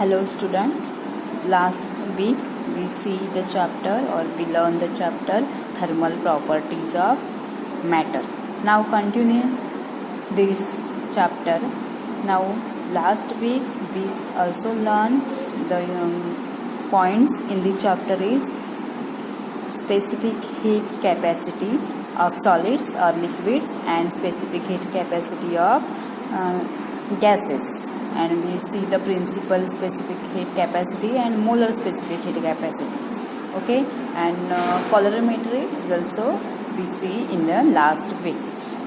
Hello student, last week we see the chapter or we learn the chapter thermal properties of matter. Now continue this chapter. Now last week we also learned the points in the chapter is specific heat capacity of solids or liquids and specific heat capacity of gases. And we see the principal specific heat capacity and molar specific heat capacities. Okay, and calorimetry is also we see in the last week.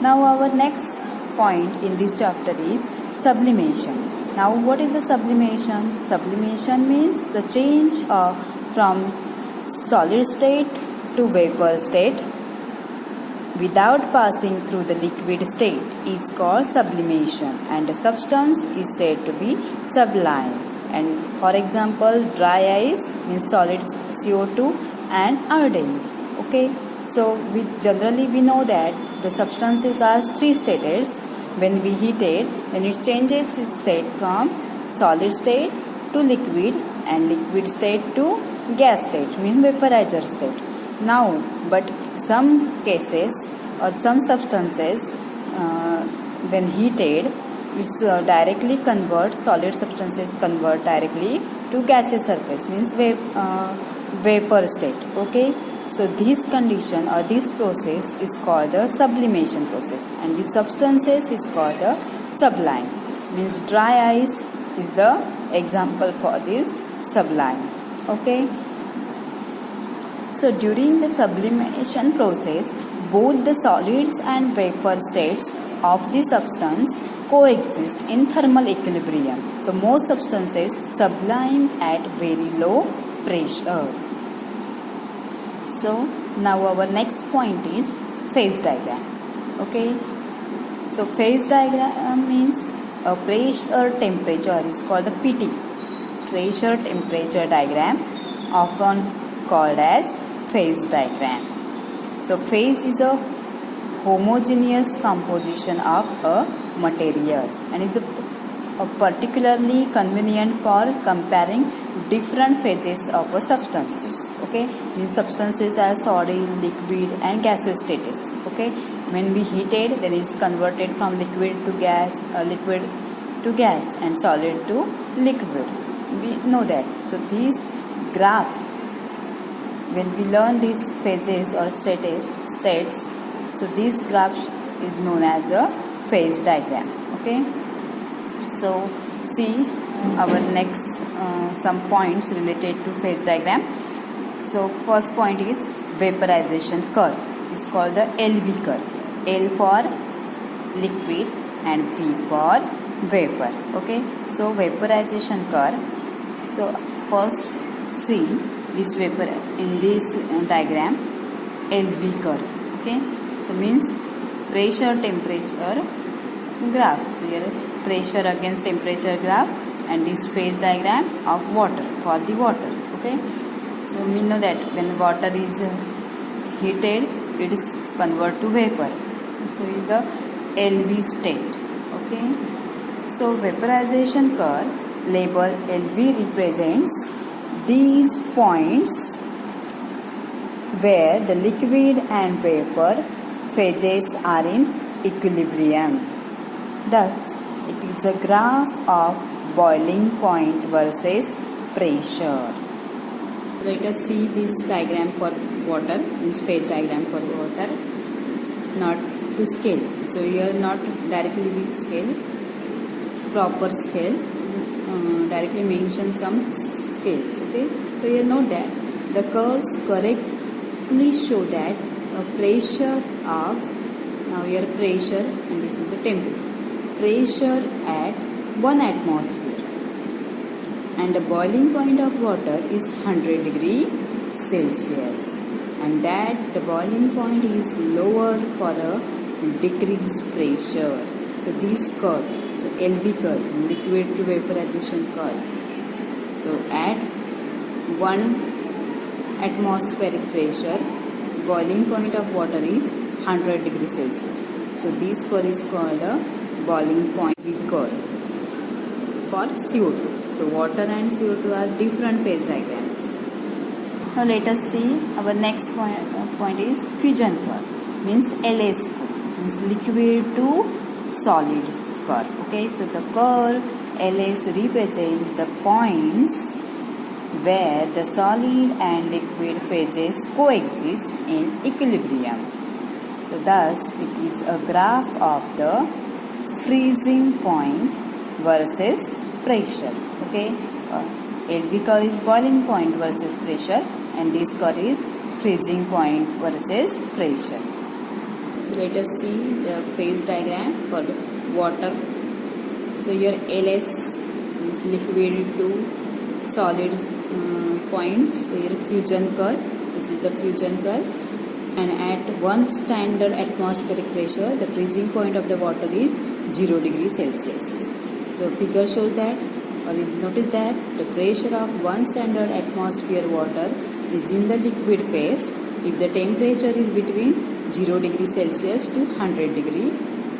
Now our next point in this chapter is sublimation. Now what is the sublimation? Sublimation means the change from solid state to vapor state without passing through the liquid state is called sublimation, and a substance is said to be sublime. And for example, dry ice means solid CO2 and iodine. Okay, so we know that the substances are three states. When we heat it, then it changes its state from solid state to liquid and liquid state to gas state, means vaporizer state. Now, but some cases or some substances when heated, it's directly convert, solid substances convert directly to gaseous surface, means vapor state. Okay, so this condition or this process is called the sublimation process, and the substances is called the sublime, means dry ice is the example for this sublime. Okay, so during the sublimation process, both the solids and vapor states of the substance coexist in thermal equilibrium. So most substances sublime at very low pressure. So now our next point is phase diagram. Okay, so phase diagram means a pressure temperature is called the PT, pressure temperature diagram, often called as phase diagram. So phase is a homogeneous composition of a material and is particularly convenient for comparing different phases of a substances. Okay, means substances are solid, liquid and gaseous status. Okay, when we heat it, then it's converted from liquid to gas, and solid to liquid. We know that. So this graph, when we learn these phases or states, so this graph is known as a phase diagram. Okay, so see our next some points related to phase diagram. So first point is vaporization curve. It's called the LV curve. L for liquid and V for vapor. Okay, so vaporization curve. So first see this vapor in this diagram, LV curve. Okay, so means pressure temperature graph. So here pressure against temperature graph, and this phase diagram of water for the water. Okay, so we know that when water is heated, it is converted to vapor. So is the LV state. Okay, so vaporization curve label LV represents these points where the liquid and vapor phases are in equilibrium. Thus, it is a graph of boiling point versus pressure. Let us see this diagram for water, this phase diagram for water, not to scale. So here not directly we scale, proper scale, directly mention some scales. Okay, so you know that the curves correctly show that a pressure of, now here pressure and this is the temperature, pressure at 1 atmosphere and the boiling point of water is 100 degree Celsius, and that the boiling point is lower for a decreased pressure. So this curve, so LV curve, liquid to vaporization curve. So at 1 atmospheric pressure, boiling point of water is 100 degrees Celsius. So this curve is called a boiling point curve for CO2. So water and CO2 are different phase diagrams. Now let us see our next point is fusion curve, means LS curve, means liquid to solids curve. Okay, so the curve LS represents the points where the solid and liquid phases coexist in equilibrium. So thus it is a graph of the freezing point versus pressure. Okay, LV curve is boiling point versus pressure, and this curve is freezing point versus pressure. Let us see the phase diagram for the water. So here LS is liquid to solid points. So here fusion curve. This is the fusion curve, and at 1 standard atmospheric pressure, the freezing point of the water is 0 degrees Celsius. So figure shows that, or notice that the pressure of 1 standard atmosphere water is in the liquid phase if the temperature is between 0 degrees Celsius to 100 degrees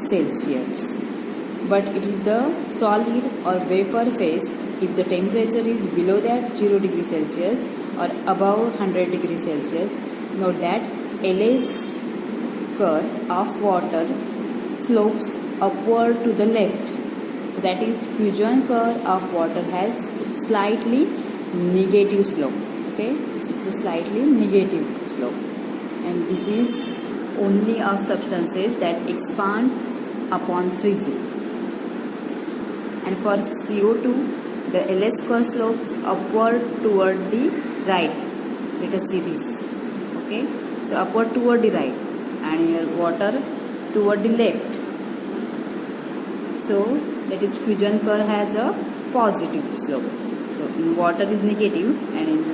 Celsius. But it is the solid or vapor phase if the temperature is below that 0 degrees Celsius or above 100 degrees Celsius. Note that LS curve of water slopes upward to the left. So that is fusion curve of water has slightly negative slope. Okay, this is the slightly negative slope, and this is only of substances that expand upon freezing. And for CO2, the LS curve slopes upward toward the right. Let us see this. Okay, so upward toward the right, and here water toward the left. So that is fusion curve has a positive slope. So in water is negative, and in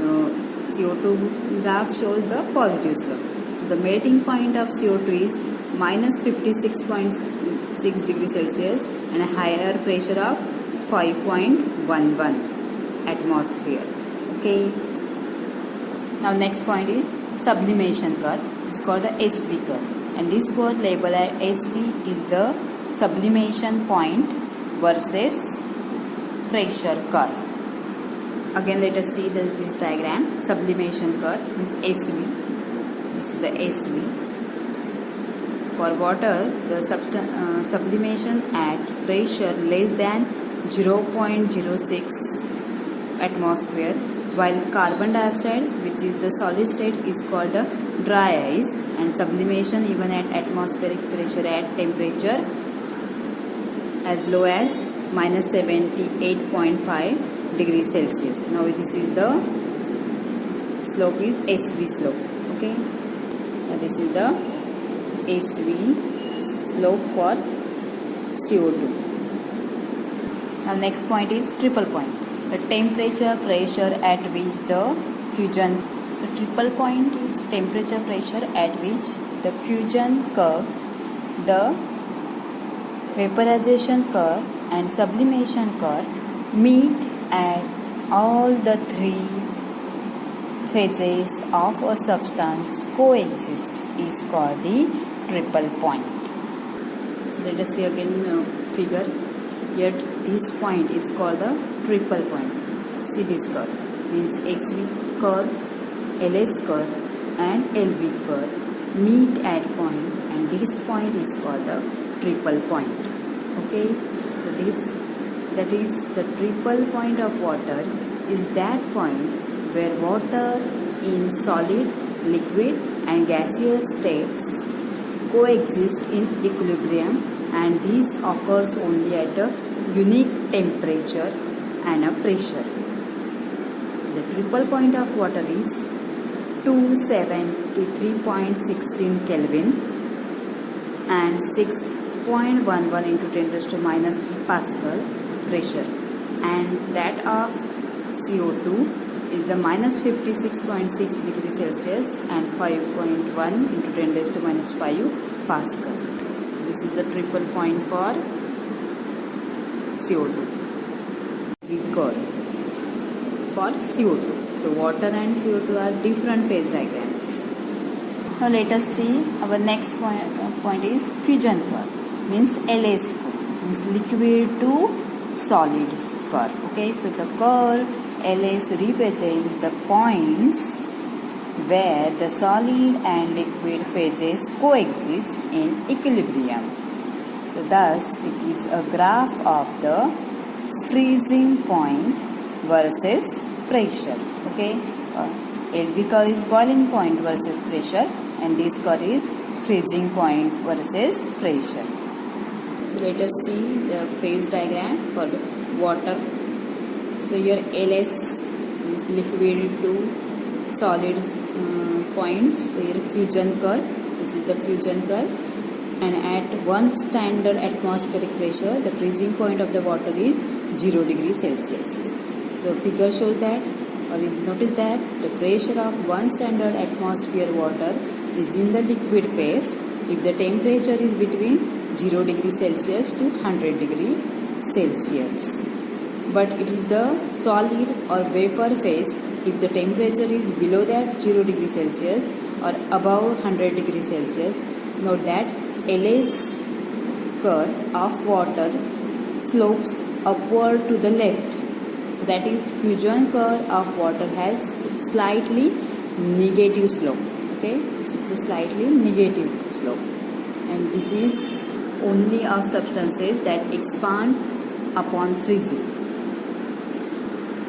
CO2 graph shows the positive slope. So the melting point of CO2 is minus 56.6 degrees Celsius and a higher pressure of 5.11 atmosphere. Okay. Now next point is sublimation curve. It's called the SV curve, and this curve labeled as SV is the sublimation point versus pressure curve. Again, let us see this diagram. Sublimation curve means SV. This is the SV. For water, the sublimation at pressure less than 0.06 atmosphere, while carbon dioxide, which is the solid state, is called the dry ice, and sublimation even at atmospheric pressure at temperature as low as minus 78.5 degrees Celsius. Now this is the slope is SV slope. Okay, and this is the SV slope for CO2. Now next point is triple point. The temperature pressure at which the fusion. The triple point is temperature pressure at which the fusion curve, the vaporization curve and sublimation curve meet at all the three phases of a substance coexist is called the triple point. So let us see again figure. Yet this point is called the triple point. See this curve means XV curve, LS curve and LV curve meet at point, and this point is called the triple point. Okay, so that is the triple point of water is that point where water in solid, liquid and gaseous states coexist in equilibrium, and this occurs only at a unique temperature and a pressure. The triple point of water is 273.16 Kelvin and 6.11 into 10 raised to minus 3 Pascal pressure, and that of CO2 is the minus 56.6 degrees Celsius and 5.1 into 10 raised to minus 5 Pascal. This is the triple point for CO2. We got for CO2. So water and CO2 are different phase diagrams. Now let us see our next point is fusion curve, means LS curve, means liquid to solids curve. Okay, so the curve LS represents the points where the solid and liquid phases coexist in equilibrium. So thus it is a graph of the freezing point versus pressure. Okay, LV curve is boiling point versus pressure, and this curve is freezing point versus pressure. Let us see the phase diagram for water. So here LS is liquid to solid points. So here fusion curve. This is the fusion curve, and at 1 standard atmospheric pressure, the freezing point of the water is 0 degree Celsius. So figure shows that, or notice that the pressure of 1 standard atmosphere water is in the liquid phase if the temperature is between 0 degree Celsius to 100 degree Celsius. But it is the solid or vapor phase if the temperature is below that 0 degree Celsius or above 100 degree Celsius. Note that LS curve of water slopes upward to the left. That is, fusion curve of water has slightly negative slope. Okay, this is the slightly negative slope, and this is only of substances that expand upon freezing.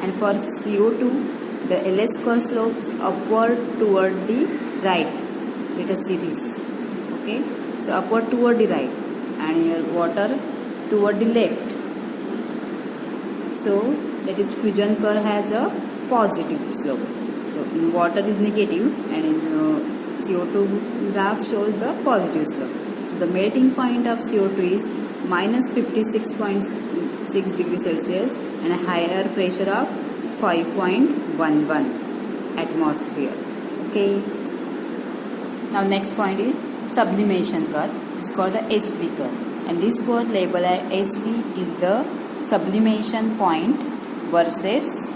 And for CO2, the LS curve slopes upward toward the right. Let us see this. Okay, so upward toward the right, and here water toward the left. So that is, fusion curve has a positive slope. So in water is negative, and in CO2 graph shows the positive slope. So the melting point of CO2 is minus 56.6 degrees Celsius and a higher pressure of 5.11 atmosphere. Okay. Now next point is sublimation curve. It's called the SV curve, and this curve labeled as SV is the sublimation point versus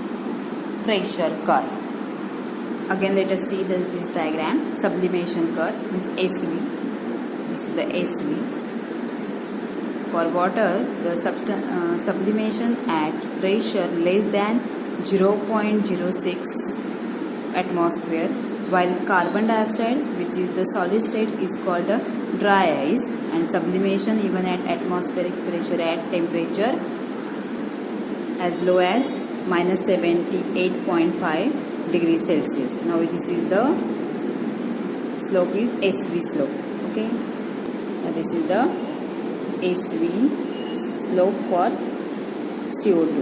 pressure curve. Again, let us see this diagram. Sublimation curve means SV. This is the SV. For water, the sublimation at pressure less than 0.06 atmosphere, while carbon dioxide, which is the solid state, is called a dry ice, and sublimation even at atmospheric pressure at temperature as low as minus 78.5 degrees Celsius. Now this is the slope is SV slope. Okay, now this is the SV slope for CO2.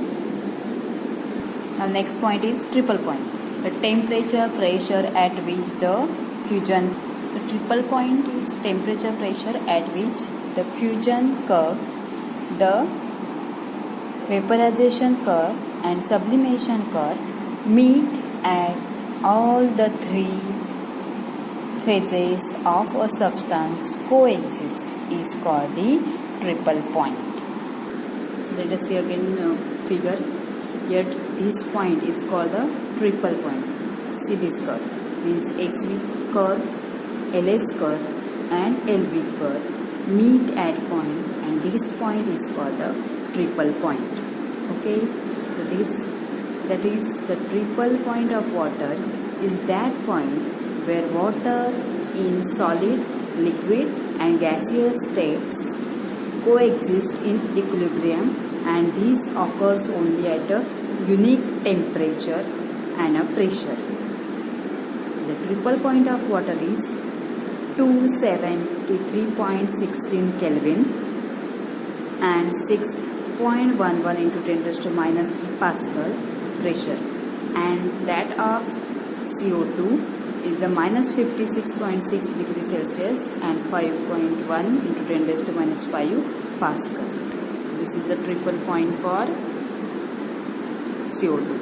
Now next point is triple point. The temperature pressure at which the fusion. The triple point is temperature pressure at which the fusion curve, the vaporization curve and sublimation curve meet at all the three phases of a substance coexist is called the triple point. So let us see again figure. Yet this point is called the triple point. See this curve means XV curve, LS curve and LV curve meet at point, and this point is called the triple point. Okay, so that is the triple point of water is that point where water in solid, liquid and gaseous states coexist in equilibrium, and this occurs only at a unique temperature and a pressure. The triple point of water is 273.16 Kelvin and 6.11 into 10 raised to minus 3 Pascal pressure, and that of CO2 is the minus 56.6 degrees Celsius and 5.1 into 10 raised to minus 5 Pascal. This is the triple point for CO2.